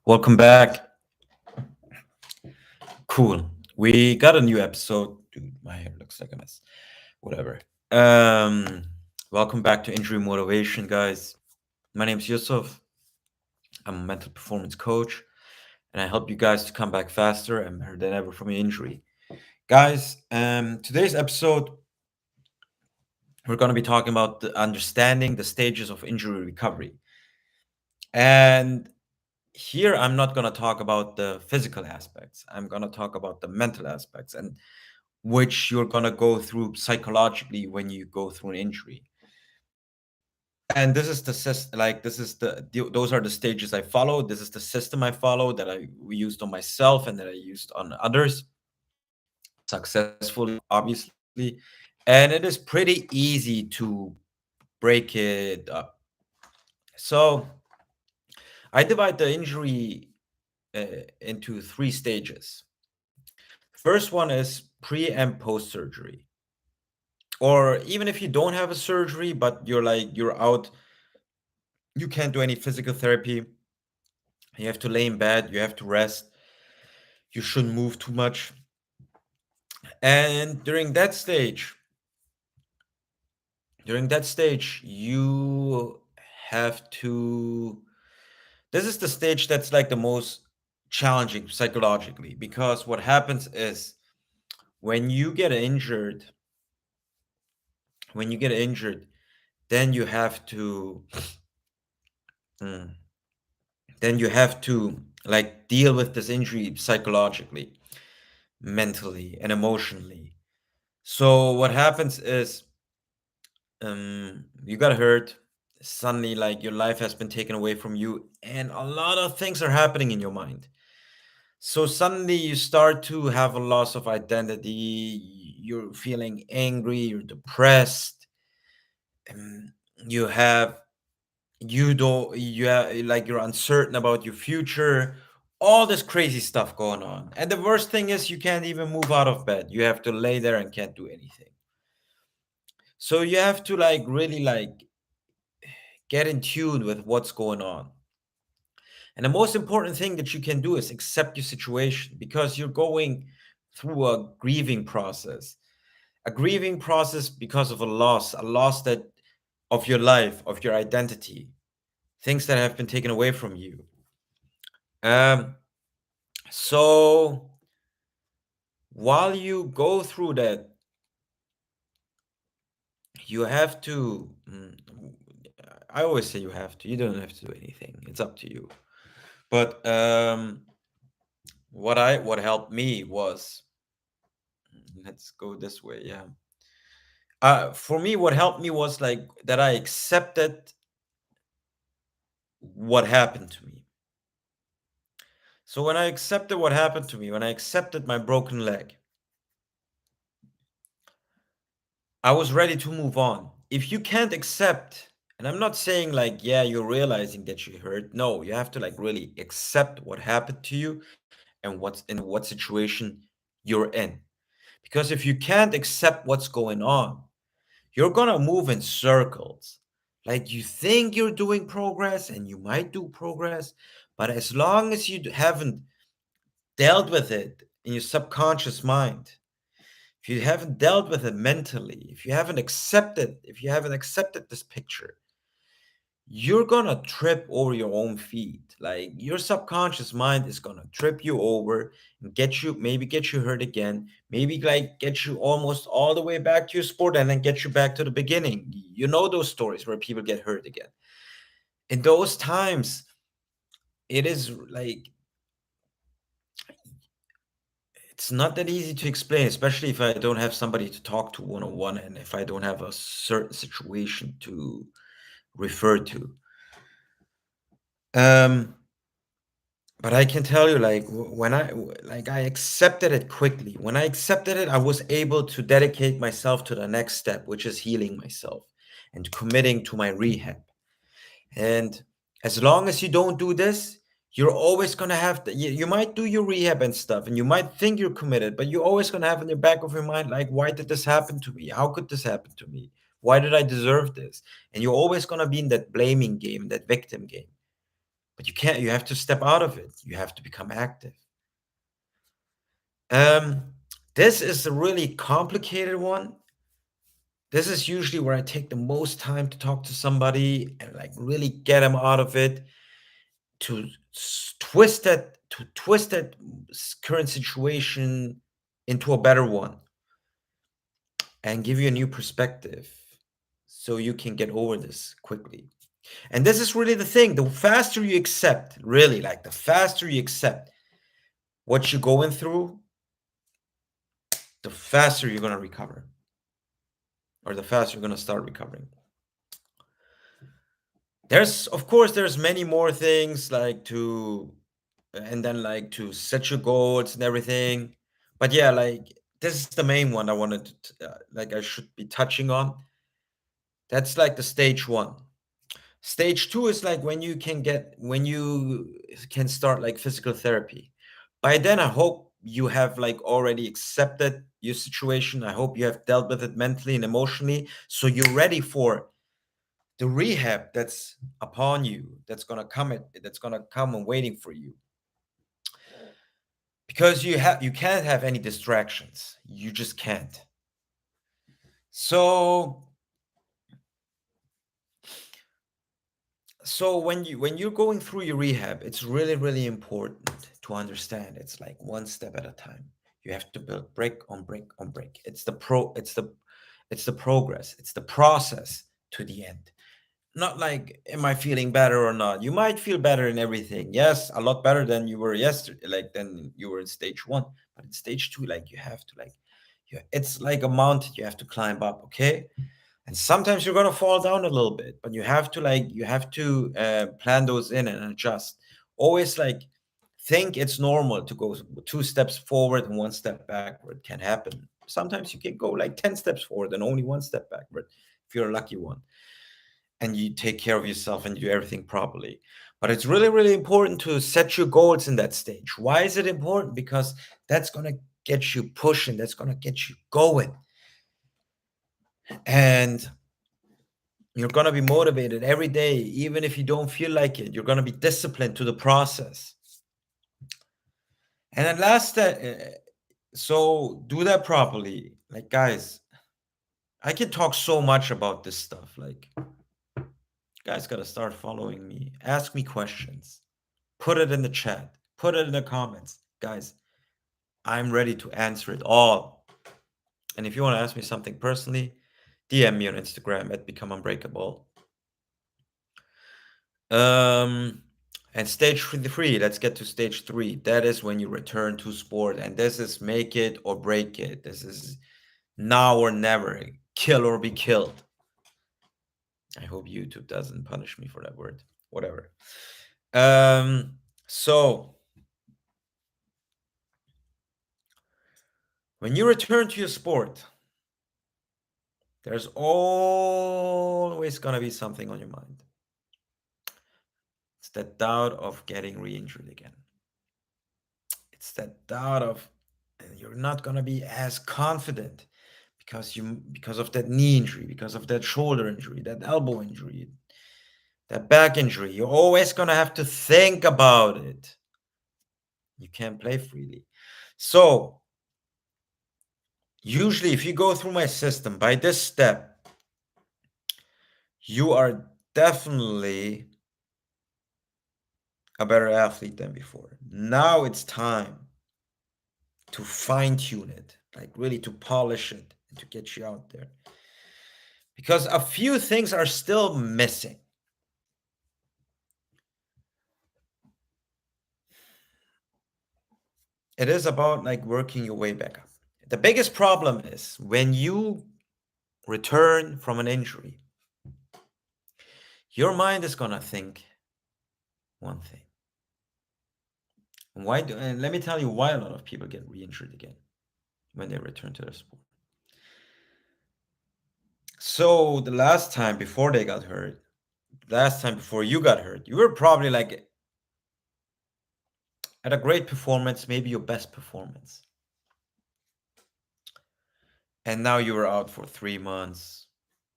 Welcome back. Cool. We got a new episode. Dude, my hair looks like a mess. Whatever. Um, Welcome back to Injury Motivation, guys. My name's Yusuf. I'm a mental performance coach, and I help you guys to come back faster and better than ever from your injury. Guys, today's episode, we're going to be talking about understanding the stages of injury recovery. And here, I'm not going to talk about the physical aspects. I'm going to talk about the mental aspects and which you're going to go through psychologically when you go through an injury. And this is the this is those are the stages I followed. This is the system I followed that I used on myself and that I used on others successfully, obviously. And it is pretty easy to break it up. So I divide the injury into three stages. First one is pre and post surgery. Or even if you don't have a surgery, but you're out, you can't do any physical therapy. You have to lay in bed, you have to rest, you shouldn't move too much. And during that stage, you have to this is the stage that's like the most challenging psychologically because what happens is when you get injured, when you get injured, then you have to mm, then you have to like deal with this injury psychologically, mentally, and emotionally. So what happens is you got hurt, suddenly like your life has been taken away from you and a lot of things are happening in your mind. So suddenly you start to have a loss of identity, you're feeling angry, you're depressed, um, you have you don't you have, like you're uncertain about your future, all this crazy stuff going on. And the worst thing is you can't even move out of bed, you have to lay there and can't do anything. So you have to like really like get in tune with what's going on. And the most important thing that you can do is accept your situation because you're going through a grieving process, a grieving process because of a loss that of your life, of your identity, things that have been taken away from you. Um, so while you go through that, you have to. I always say you have to. You don't have to do anything. It's up to you. But what helped me was let's go this way. Yeah. For me, what helped me was like that I accepted what happened to me. So when I accepted what happened to me, when I accepted my broken leg, I was ready to move on. If you can't accept, and I'm not saying like, yeah, you're realizing that you hurt. No, you have to like really accept what happened to you and what's in what situation you're in. Because if you can't accept what's going on, you're gonna move in circles. Like you think you're doing progress and you might do progress, but as long as you haven't dealt with it in your subconscious mind, if you haven't dealt with it mentally, if you haven't accepted this picture, you're gonna trip over your own feet. Like your subconscious mind is gonna trip you over and maybe get you hurt again, maybe like get you almost all the way back to your sport and then get you back to the beginning. You know those stories where people get hurt again. In those times, it is like it's not that easy to explain, especially if I don't have somebody to talk to one on one and if I don't have a certain situation to refer to. Um, but I can tell you, like like I accepted it quickly. When I accepted it, I was able to dedicate myself to the next step, which is healing myself and committing to my rehab. And as long as you don't do this, you're always gonna have to. You might do your rehab and stuff, and you might think you're committed, but you're always gonna have in the back of your mind, like, why did this happen to me? How could this happen to me? Why did I deserve this? And you're always gonna be in that blaming game, that victim game. but you have to step out of it. You have to become active. Um, this is a really complicated one. This is usually where I take the most time to talk to somebody and like really get them out of it, to twist that current situation into a better one and give you a new perspective so you can get over this quickly. And this is really the thing. The faster you accept, really, like the faster you accept what you're going through, the faster you're going to recover, or the faster you're going to start recovering. There's, of course, there's many more things like and then like to set your goals and everything. But yeah, like this is the main one I wanted to, like I should be touching on. That's like the stage one. Stage two is like when you can start like physical therapy. By then, I hope you have like already accepted your situation. I hope you have dealt with it mentally and emotionally, so you're ready for the rehab that's upon you. That's gonna come and waiting for you, because you can't have any distractions. You just can't. So when you're going through your rehab, it's really really important to understand it's like one step at a time. You have to build brick on brick on brick. It's the progress, it's the process to the end. Not like, am I feeling better or not? You might feel better in everything, yes, a lot better than you were yesterday, like than you were in stage one. But in stage two, like you have to like it's like a mountain you have to climb up, okay? And sometimes you're going to fall down a little bit, but you have to plan those in and adjust. Always like think it's normal to go two steps forward and one step backward. Can happen. Sometimes you can go like 10 steps forward and only one step backward if you're a lucky one, and you take care of yourself and do everything properly. But it's really really important to set your goals in that stage. Why is it important? Because that's going to get you pushing, that's going to get you going, and you're going to be motivated every day, even if you don't feel like it. You're going to be disciplined to the process. And then last, so do that properly. Like, guys, I can talk so much about this stuff. Like, you guys got to start following me. Ask me questions. Put it in the chat. Put it in the comments. Guys, I'm ready to answer it all. And if you want to ask me something personally, DM me on Instagram at Become Unbreakable. And stage three, let's get to stage three. That is when you return to sport. And this is make it or break it. This is now or never. Kill or be killed. I hope YouTube doesn't punish me for that word. Whatever. So when you return to your sport, there's always gonna be something on your mind. It's that doubt of getting re-injured again. It's that doubt of you're not gonna be as confident because of that knee injury, because of that shoulder injury, that elbow injury, that back injury. You're always gonna have to think about it. You can't play freely. So usually if you go through my system by this step, you are definitely a better athlete than before. Now it's time to fine tune it, like really to polish it and to get you out there. Because a few things are still missing. It is about like working your way back up. The biggest problem is when you return from an injury, your mind is gonna think one thing. And let me tell you why a lot of people get re-injured again when they return to their sport. So the last time before they got hurt, last time before you got hurt, you were probably like at a great performance, maybe your best performance. And now you were out for 3 months,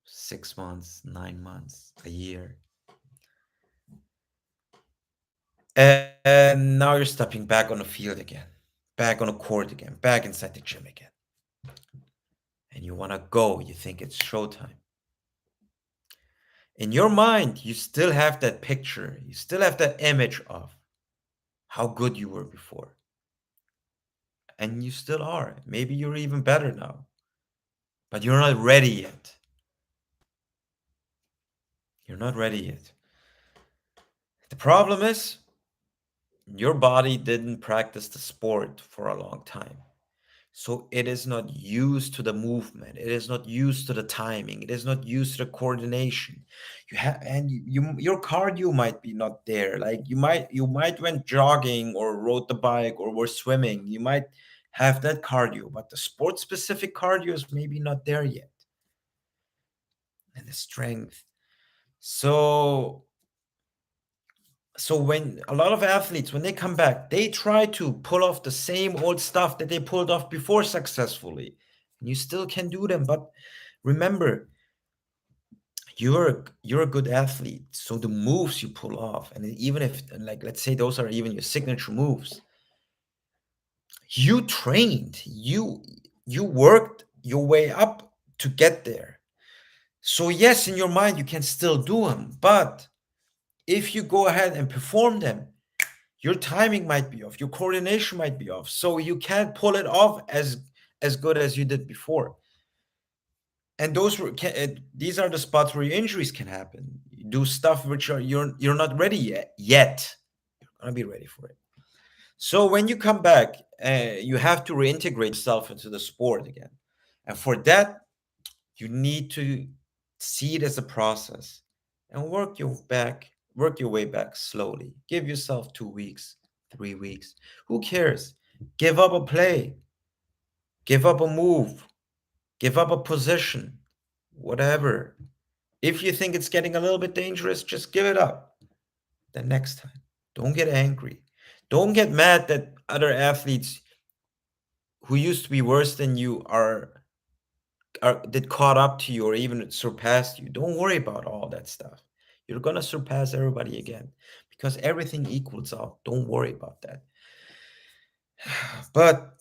6 months, 9 months, a year. And now you're stepping back on the field again, back on the court again, back inside the gym again. And you want to go. You think it's showtime. In your mind, you still have that picture. You still have that image of how good you were before. And you still are. Maybe you're even better now. But you're not ready yet. You're not ready yet. The problem is your body didn't practice the sport for a long time. So it is not used to the movement. It is not used to the timing. It is not used to the coordination. You have and your cardio might be not there. Like you might went jogging or rode the bike or were swimming. You might have that cardio, but the sport specific cardio is maybe not there yet. And the strength. So when a lot of athletes when they come back, they try to pull off the same old stuff that they pulled off before successfully. And you still can do them, but remember, you're a good athlete. So the moves you pull off, and even if, like, let's say those are even your signature moves, you trained, you worked your way up to get there. So yes, in your mind you can still do them, but if you go ahead and perform them, your timing might be off, your coordination might be off, so you can't pull it off as good as you did before. And these are the spots where your injuries can happen. You do stuff which you're not ready yet. You're gonna be ready for it. So when you come back, you have to reintegrate yourself into the sport again, and for that you need to see it as a process and work your way back slowly. Give yourself 2 weeks, 3 weeks. Who cares? Give up a play, give up a move, give up a position, whatever. If you think it's getting a little bit dangerous, just give it up. The next time, don't get angry. Don't get mad that other athletes who used to be worse than you are that caught up to you or even surpassed you. Don't worry about all that stuff. You're gonna surpass everybody again because everything equals out. Don't worry about that. But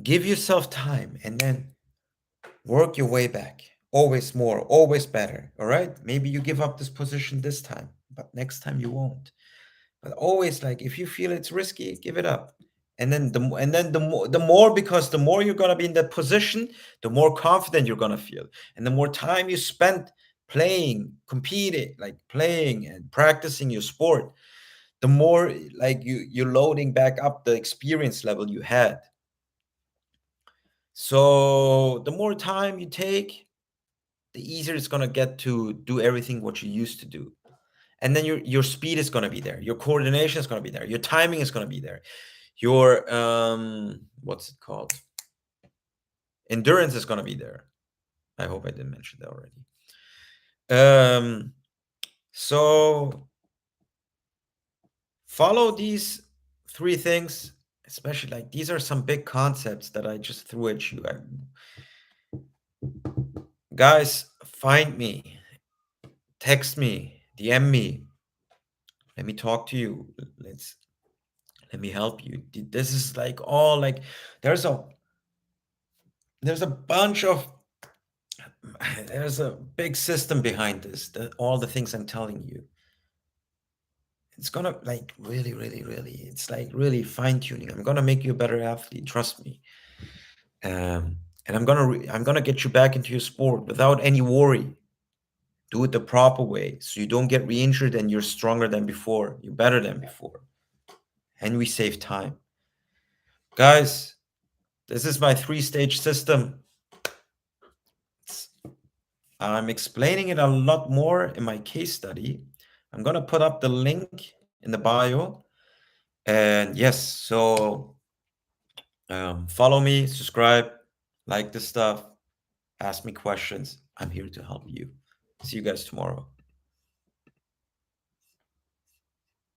give yourself time and then work your way back. Always more, always better. All right. Maybe you give up this position this time, but next time you won't. But always, like, if you feel it's risky, give it up. And then the more, because the more you're gonna be in that position, the more confident you're gonna feel, and the more time you spend playing, competing, like playing and practicing your sport, the more like you're loading back up the experience level you had. So the more time you take, the easier it's gonna get to do everything what you used to do. And then your speed is gonna be there, your coordination is gonna be there, your timing is gonna be there, your what's it called? Endurance is gonna be there. I hope I didn't mention that already. So follow these three things, especially like these are some big concepts that I just threw at you. Guys, find me, text me, DM me. Let me talk to you. Let me help you. This is like all like there's a there's a bunch of there's a big system behind this. All the things I'm telling you, it's gonna like really, really, really. It's like really fine tuning. I'm gonna make you a better athlete. Trust me. And I'm gonna get you back into your sport without any worry. Do it the proper way so you don't get re-injured and you're stronger than before. You're better than before, and we save time, guys. This is my three-stage system. I'm explaining it a lot more in my case study. I'm going to put up the link in the bio. And yes, so follow me, subscribe, like this stuff, ask me questions. I'm here to help you. See you guys tomorrow.